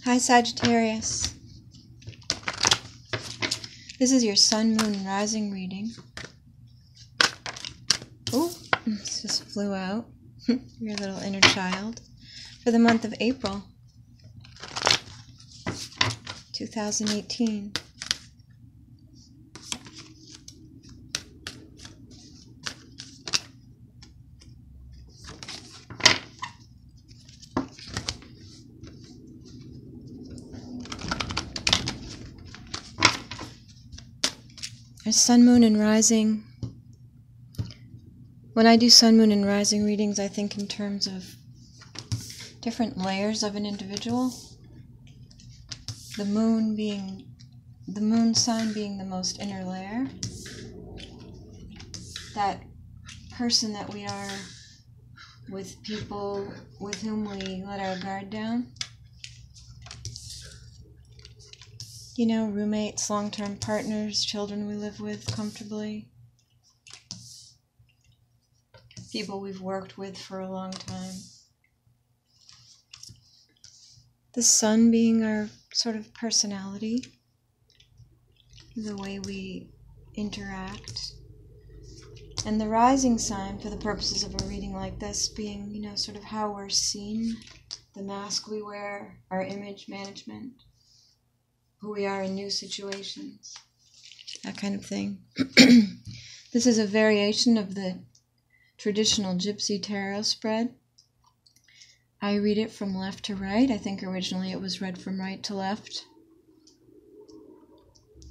Hi, Sagittarius. This is your Sun, Moon, and Rising reading. Oh, this just flew out. Your little inner child. For the month of April, 2018. Sun, Moon, and Rising. When I do Sun, Moon, and Rising readings, I think in terms of different layers of an individual. The moon sign being the most inner layer. That person that we are with people with whom we let our guard down. You know, roommates, long-term partners, children we live with comfortably. People we've worked with for a long time. The sun being our sort of personality, the way we interact. And the rising sign, for the purposes of a reading like this, being, you know, sort of how we're seen, the mask we wear, our image management, who we are in new situations, that kind of thing. This is a variation of the traditional Gypsy Tarot spread. I read it from left to right. I think originally it was read from right to left.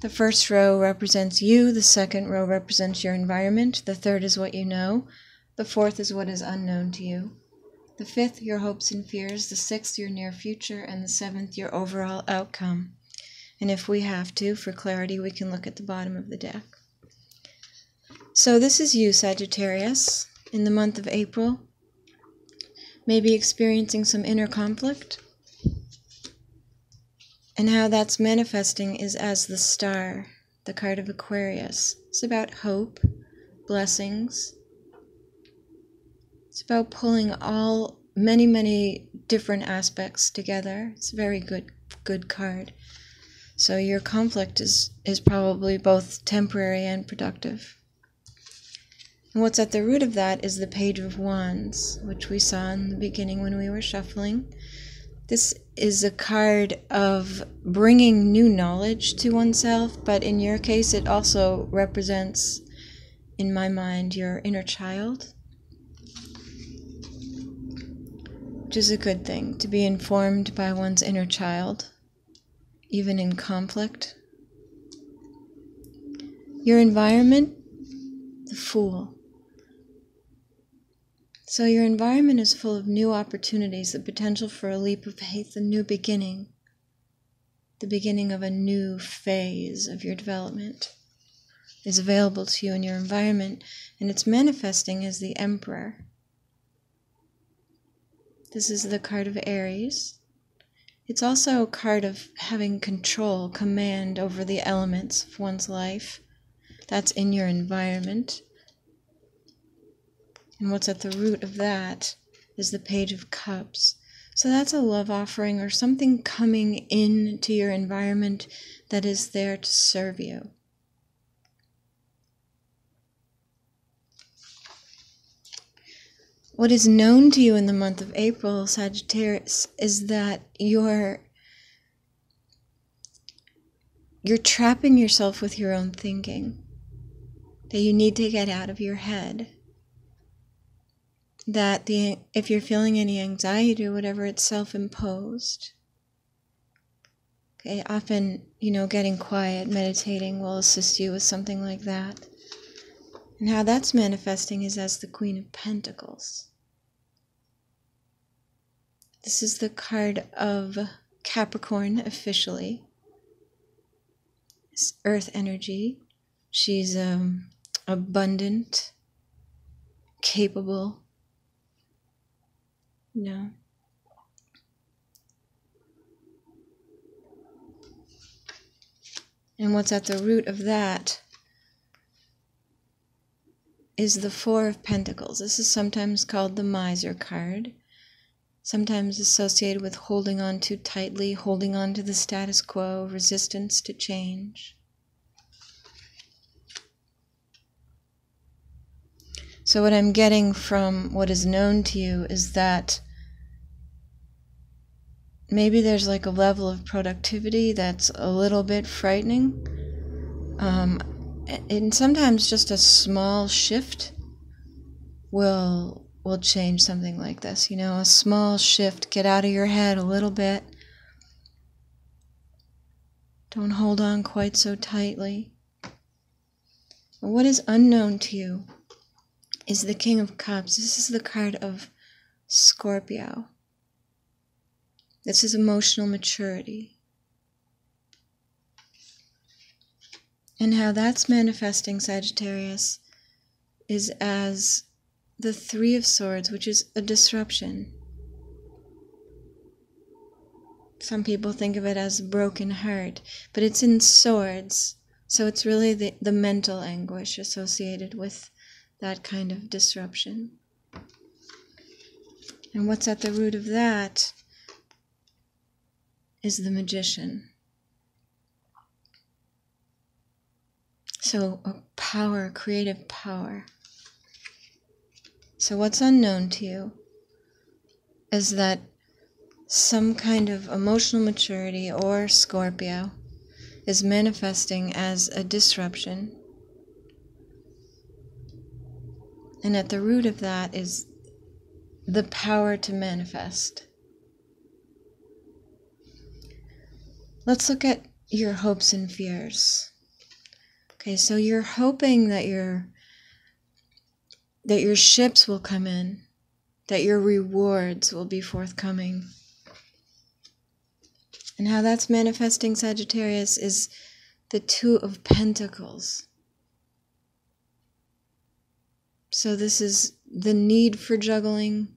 The first row represents you, the second row represents your environment, the third is what you know, the fourth is what is unknown to you, the fifth your hopes and fears, the sixth your near future, and the seventh your overall outcome. And if we have to, for clarity, we can look at the bottom of the deck. So this is you, Sagittarius, in the month of April, maybe experiencing some inner conflict. And how that's manifesting is as the star, the card of Aquarius. It's about hope, blessings. It's about pulling many different aspects together. It's a very good card. So your conflict is probably both temporary and productive. And what's at the root of that is the Page of Wands, which we saw in the beginning when we were shuffling. This is a card of bringing new knowledge to oneself, but in your case it also represents, in my mind, your inner child, which is a good thing, to be informed by one's inner child, even in conflict. Your environment, the Fool. So your environment is full of new opportunities, the potential for a leap of faith, a new beginning, the beginning of a new phase of your development is available to you in your environment, and it's manifesting as the Emperor. This is the card of Aries. It's also a card of having control, command over the elements of one's life. That's in your environment. And what's at the root of that is the Page of Cups. So that's a love offering or something coming into your environment that is there to serve you. What is known to you in the month of April, Sagittarius, is that you're trapping yourself with your own thinking, that you need to get out of your head. That if you're feeling any anxiety or whatever, it's self-imposed. Okay, often, getting quiet, meditating will assist you with something like that. And how that's manifesting is as the Queen of Pentacles. This is the card of Capricorn officially. It's earth energy. She's abundant, capable. And what's at the root of that is the Four of Pentacles. This is sometimes called the Miser card. sometimes associated with holding on too tightly, holding on to the status quo, resistance to change. So what I'm getting from what is known to you is that maybe there's like a level of productivity that's a little bit frightening. And sometimes just a small shift will change something like this. You know, a small shift, get out of your head a little bit. Don't hold on quite so tightly. But what is unknown to you is the King of Cups. This is the card of Scorpio. This is emotional maturity. And how that's manifesting, Sagittarius, is as the Three of Swords, which is a disruption. Some people think of it as a broken heart, but it's in swords. So it's really the mental anguish associated with that kind of disruption. And what's at the root of that is the Magician. So a power, creative power. So what's unknown to you is that some kind of emotional maturity, or Scorpio, is manifesting as a disruption. And at the root of that is the power to manifest. Let's look at your hopes and fears. Okay, so you're hoping that your ships will come in, that your rewards will be forthcoming. And how that's manifesting, Sagittarius, is the Two of Pentacles. So this is the need for juggling,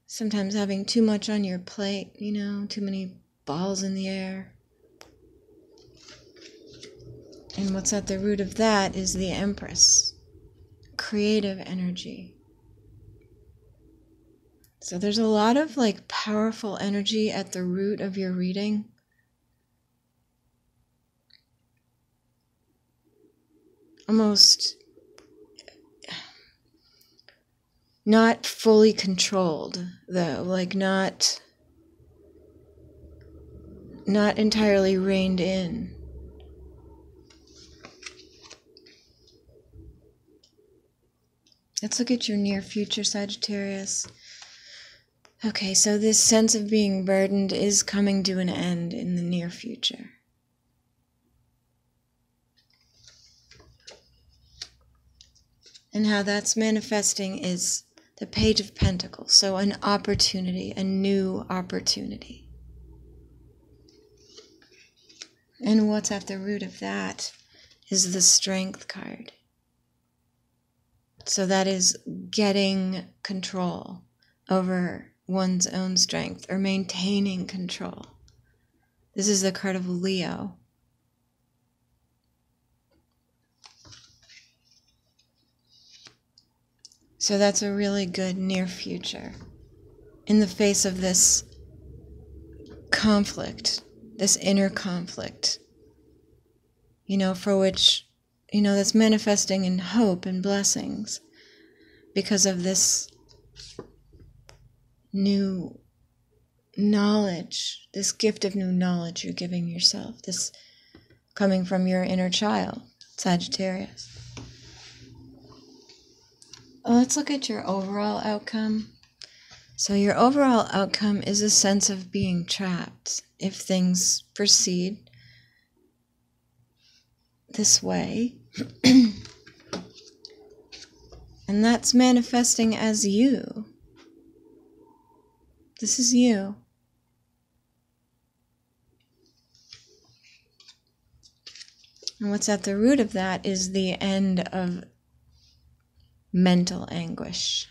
sometimes having too much on your plate, you know, too many balls in the air. And what's at the root of that is the Empress, creative energy. So there's a lot of like powerful energy at the root of your reading. Almost not fully controlled, though, like not entirely reined in. Let's look at your near future, Sagittarius. Okay, so this sense of being burdened is coming to an end in the near future. And how that's manifesting is the Page of Pentacles. So an opportunity, a new opportunity. And what's at the root of that is the Strength card. So that is getting control over one's own strength, or maintaining control. This is the card of Leo. So that's a really good near future in the face of this conflict, this inner conflict, you know, for which, you know, that's manifesting in hope and blessings because of this new knowledge, this gift of new knowledge you're giving yourself, this coming from your inner child, Sagittarius. Let's look at your overall outcome. So your overall outcome is a sense of being trapped if things proceed this way. And that's manifesting as you. This is you. And what's at the root of that is the end of mental anguish.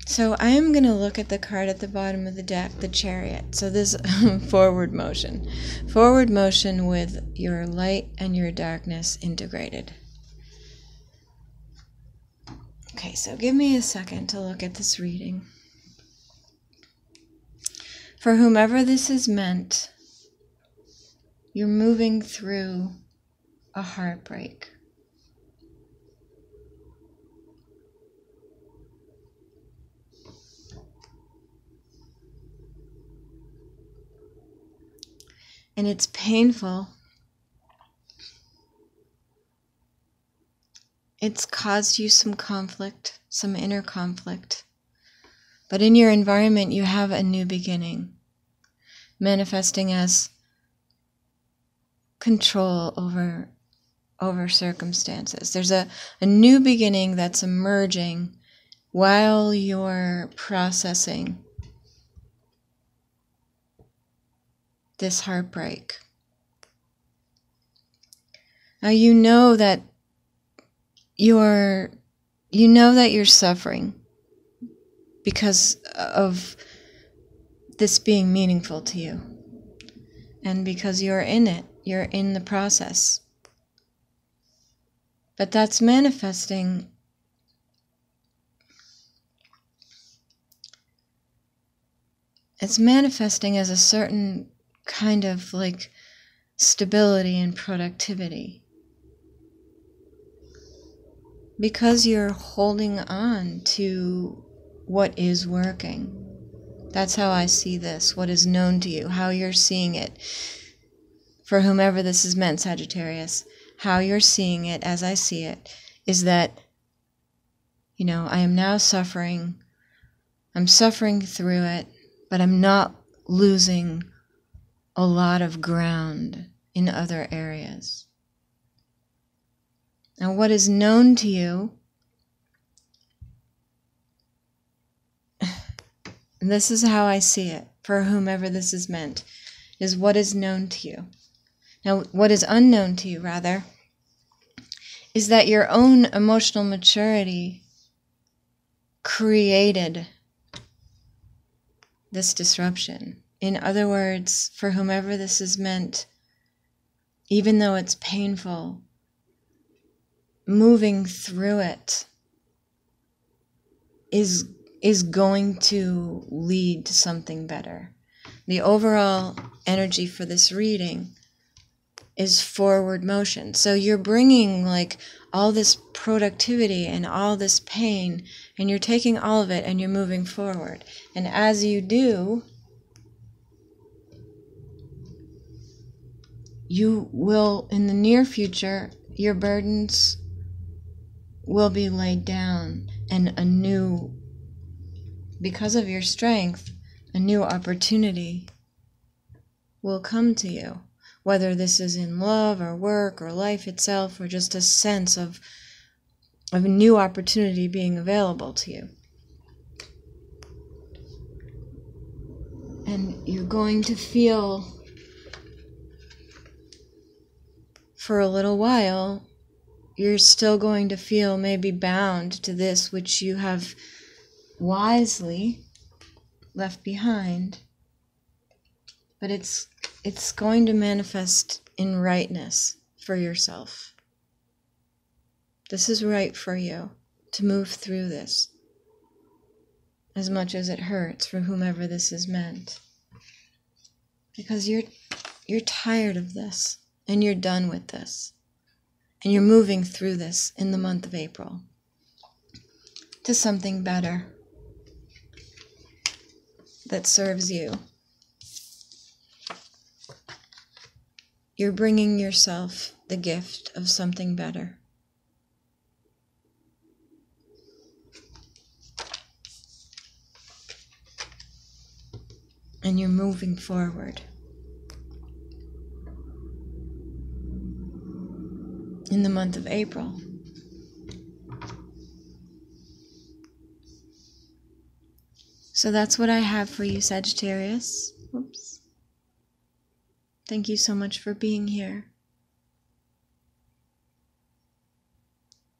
So I am going to look at the card at the bottom of the deck, the Chariot. So this forward motion with your light and your darkness integrated. Okay, so give me a second to look at this reading. For whomever this is meant, you're moving through a heartbreak. And it's painful. It's caused you some conflict, some inner conflict. But in your environment, you have a new beginning, manifesting as control over circumstances. There's a new beginning that's emerging while you're processing this heartbreak. Now you know that you're suffering because of this being meaningful to you. And because you're in it, you're in the process. But that's manifesting as a certain kind of like stability and productivity. Because you're holding on to what is working. That's how I see this, what is known to you, how you're seeing it. For whomever this is meant, Sagittarius, how you're seeing it, as I see it, is that, I am now suffering. I'm suffering through it, but I'm not losing a lot of ground in other areas. Now, what is known to you, and this is how I see it, for whomever this is meant, is what is known to you. Now, what is unknown to you, rather, is that your own emotional maturity created this disruption. In other words, for whomever this is meant, even though it's painful, moving through it is going to lead to something better. The overall energy for this reading is forward motion. So you're bringing like all this productivity and all this pain, and you're taking all of it and you're moving forward. And as you do, you will, in the near future, your burdens will be laid down, and because of your strength, a new opportunity will come to you. Whether this is in love or work or life itself, or just a sense of a new opportunity being available to you. And you're going to feel, for a little while, you're still going to feel maybe bound to this which you have wisely left behind. But it's going to manifest in rightness for yourself. This is right for you to move through this, as much as it hurts for whomever this is meant. Because you're tired of this, and you're done with this. And you're moving through this in the month of April to something better that serves you. You're bringing yourself the gift of something better. And you're moving forward. In the month of April. So that's what I have for you, Sagittarius. Oops. Thank you so much for being here.